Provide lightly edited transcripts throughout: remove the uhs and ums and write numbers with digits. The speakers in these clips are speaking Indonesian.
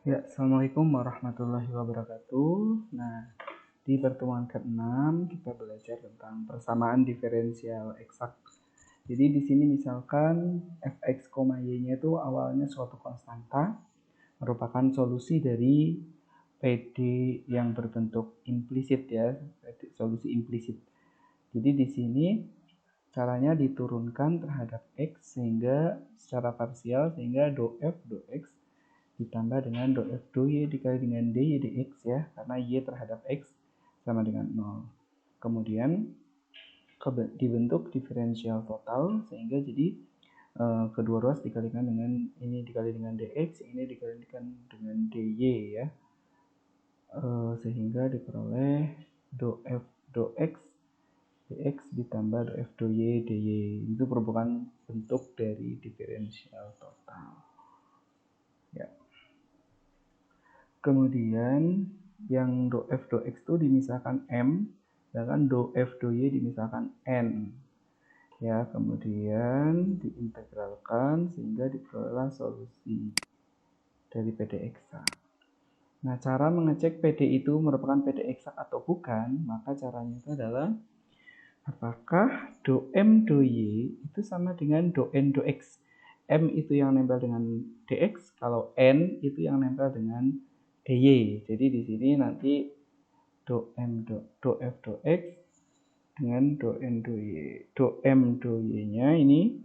Ya, Assalamualaikum warahmatullahi wabarakatuh. Nah, di pertemuan ke-6 kita belajar tentang persamaan diferensial eksak. Jadi di sini misalkan fx, y-nya itu awalnya suatu konstanta, merupakan solusi dari PD yang berbentuk implisit ya, solusi implisit. Jadi di sini caranya diturunkan terhadap x sehingga secara parsial sehingga do f do x ditambah dengan do f do y dikali dengan dy dx ya, karena y terhadap x sama dengan 0. Kemudian dibentuk diferensial total sehingga jadi kedua ruas dikalikan dengan ini dikali dengan dx, ini dikalikan dengan dy ya, sehingga diperoleh do f do x dx ditambah do f do y dy. Itu merupakan bentuk dari diferensial total ya. Kemudian yang do f do x itu dimisahkan m, sedangkan do f do y dimisahkan n ya. Kemudian diintegralkan sehingga diperoleh solusi dari PD eksak. Nah, cara mengecek PD itu merupakan PD eksak atau bukan, maka caranya itu adalah apakah do m do y itu sama dengan do n do x. M itu yang nempel dengan dx, kalau n itu yang nempel dengan dy. Jadi di sini nanti do f do x dengan do n do y. Do m do y-nya ini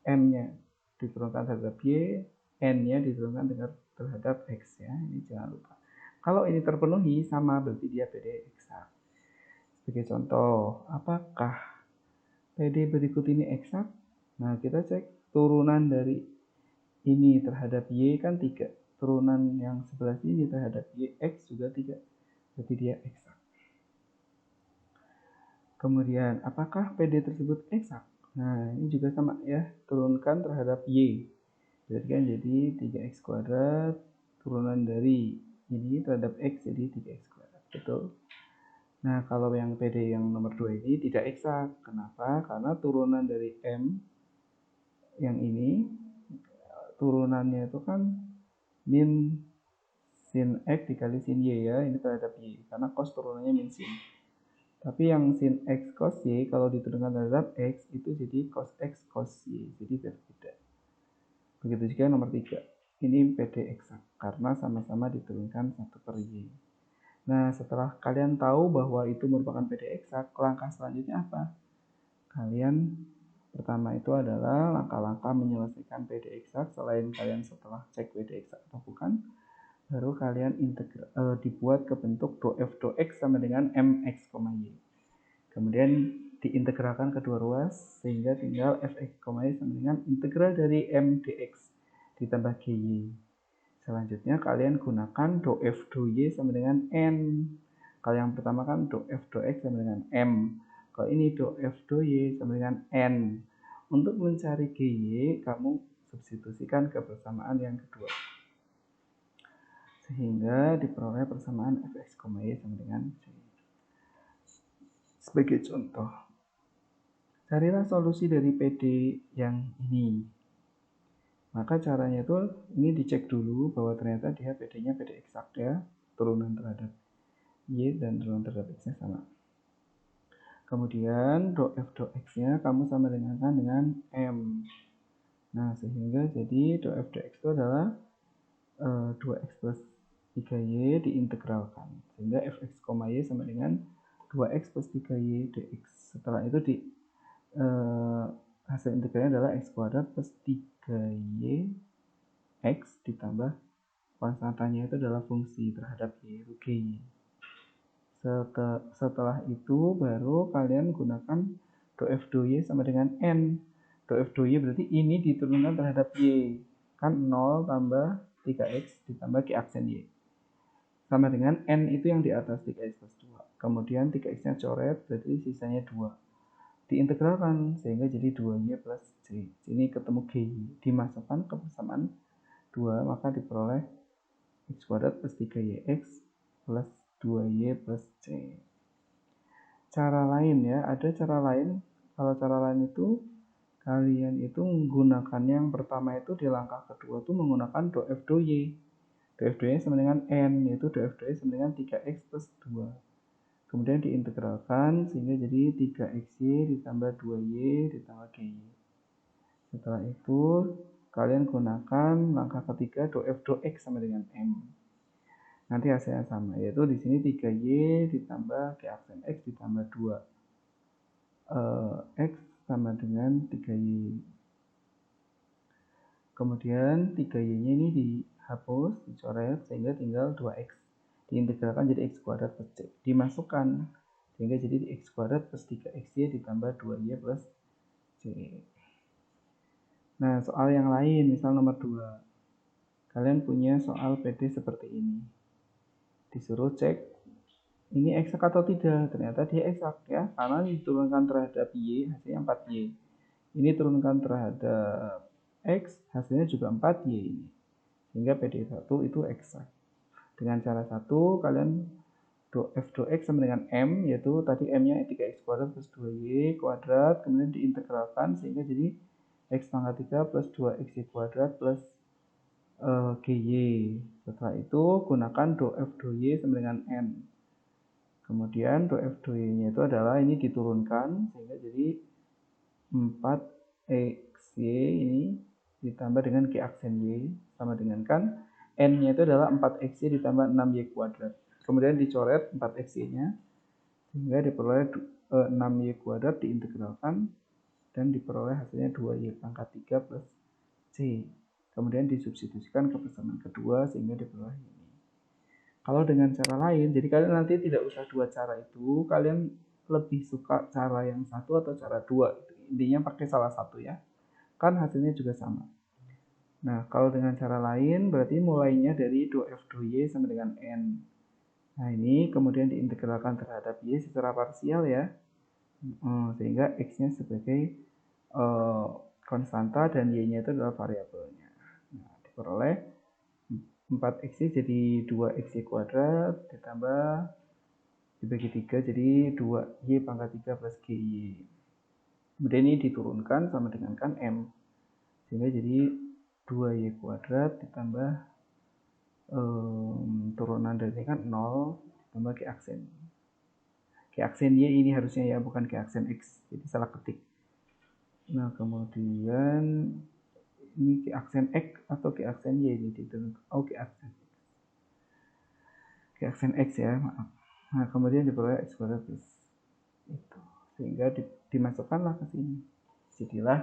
m-nya diturunkan terhadap y, n-nya diturunkan terhadap x ya. Ini jangan lupa. Kalau ini terpenuhi sama berarti dia PD eksak. Sebagai contoh, apakah PD berikut ini eksak? Nah, kita cek turunan dari ini terhadap y kan 3. Turunan yang sebelah sini terhadap y, x juga 3. Berarti dia eksak. Kemudian, apakah PD tersebut eksak? Nah, ini juga sama ya, turunkan terhadap y. Berarti kan jadi 3x kuadrat, turunan dari ini terhadap x jadi 3x kuadrat. Betul? Nah, kalau yang PD yang nomor 2 ini tidak eksak. Kenapa? Karena turunan dari M yang ini, turunannya itu kan min sin x dikali sin y ya, ini terhadap y. Karena cos turunannya min sin. Tapi yang sin x cos y kalau diturunkan terhadap x itu jadi cos x cos y. Jadi berbeda. Begitu juga nomor 3. Ini PD eksak karena sama-sama diturunkan 1/y. Nah, setelah kalian tahu bahwa itu merupakan PD eksak, langkah selanjutnya apa? Kalian pertama itu adalah langkah-langkah menyelesaikan PD eksak. Selain kalian setelah cek PD eksak atau bukan, baru kalian dibuat ke bentuk do f do x sama dengan mx, y. Kemudian diintegralkan kedua ruas sehingga tinggal fx, y sama dengan integral dari m dx ditambah gy. Selanjutnya kalian gunakan do f do y sama dengan n. Kalau yang pertama kan do f do x sama dengan m. Kalau ini do f do y sama dengan n. Untuk mencari gy, kamu substitusikan ke persamaan yang kedua. Sehingga diperoleh persamaan fx, y sama dengan c. Sebagai contoh, carilah solusi dari PD yang ini. Maka caranya itu ini dicek dulu bahwa ternyata dia PD-nya PD eksak ya, turunan terhadap y dan turunan terhadap x-nya sama. Kemudian do f do x-nya kamu sama dengan m. Nah, sehingga jadi do f do x itu adalah 2x plus 3y diintegralkan. Sehingga fx, y sama dengan 2x plus 3y dx. Setelah itu hasil integralnya adalah x kuadrat plus 3y x ditambah konstantanya itu adalah fungsi terhadap y, gy. Setelah itu baru kalian gunakan do f do y sama dengan n. Do f do y berarti ini diturunkan terhadap y. Kan 0 tambah 3x ditambah q aksen y. Sama dengan n itu yang di atas 3x plus 2. Kemudian 3x-nya coret berarti sisanya 2. Diintegralkan sehingga jadi 2y plus c. Ini ketemu gy. Dimasukkan ke persamaan 2 maka diperoleh x kuadrat plus 3yx plus 2y plus c. Cara lain ya, ada cara lain. Kalau cara lain itu kalian itu menggunakan yang pertama itu di langkah kedua itu menggunakan do f do y. df2-nya sama dengan n, yaitu df2-nya sama dengan 3x plus 2. Kemudian diintegralkan sehingga jadi 3xy ditambah 2y ditambah gy. Setelah itu kalian gunakan langkah ketiga df x sama dengan m. Nanti hasilnya sama, yaitu di sini 3y ditambah k aksen x ditambah 2 x sama dengan 3y. Kemudian 3y-nya ini dihapus, dicoret, sehingga tinggal 2x. Diintegralkan jadi x kuadrat plus c. Dimasukkan, sehingga jadi x kuadrat plus 3xy ditambah 2y plus c. Nah, soal yang lain, misal nomor 2. Kalian punya soal PD seperti ini. Disuruh cek, ini eksak atau tidak. Ternyata dia eksak ya, karena diturunkan terhadap y, hasilnya 4y. Ini turunkan terhadap x, hasilnya juga 4y ini. Sehingga PD1 itu eksak. Dengan cara satu, kalian f2x sama dengan m, yaitu tadi m-nya 3x kuadrat plus 2y kuadrat, kemudian diintegralkan sehingga jadi x pangkat 3 plus 2xy kuadrat plus gy. Setelah itu gunakan f2y sama dengan n. Kemudian f2y-nya itu adalah ini diturunkan sehingga jadi 4xy ini ditambah dengan k aksen y sama dengan kan n-nya itu adalah 4xy ditambah 6y kuadrat. Kemudian dicoret 4xy-nya sehingga diperoleh 6y kuadrat diintegralkan dan diperoleh hasilnya 2y pangkat 3 plus c. Kemudian disubstitusikan ke persamaan kedua sehingga diperoleh ini. Kalau dengan cara lain, jadi kalian nanti tidak usah dua cara itu, kalian lebih suka cara yang satu atau cara dua. Intinya pakai salah satu ya, kan hasilnya juga sama. Nah, kalau dengan cara lain berarti mulainya dari 2f2y sama dengan n. Nah, ini kemudian diintegralkan terhadap y secara parsial ya, sehingga x-nya sebagai konstanta dan y-nya itu adalah variabelnya. Nah, diperoleh 4x jadi 2xy kuadrat ditambah dibagi 3 jadi 2y pangkat 3 plus gy. Kemudian ini diturunkan sama dengan kan m. Sehingga jadi 2y kuadrat ditambah turunan dari kan 0 ditambah k aksen. K aksen y ini harusnya ya, bukan k aksen x. Jadi salah ketik. Nah, kemudian ini k aksen x atau k aksen y ini diturunkan. Oh, k aksen x ya, maaf. Nah, kemudian diperoleh x kuadrat plus itu. Sehingga dimasukkanlah ke sini. Jadilah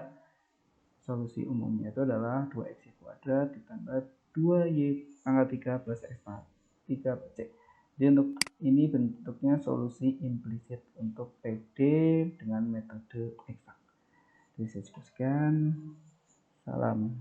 solusi umumnya itu adalah 2x kuadrat ditambah 2y pangkat 3 plus x pangkat 3 c. Jadi untuk ini bentuknya solusi implisit untuk PD dengan metode eksak. Jadi saya cukupkan. Salam.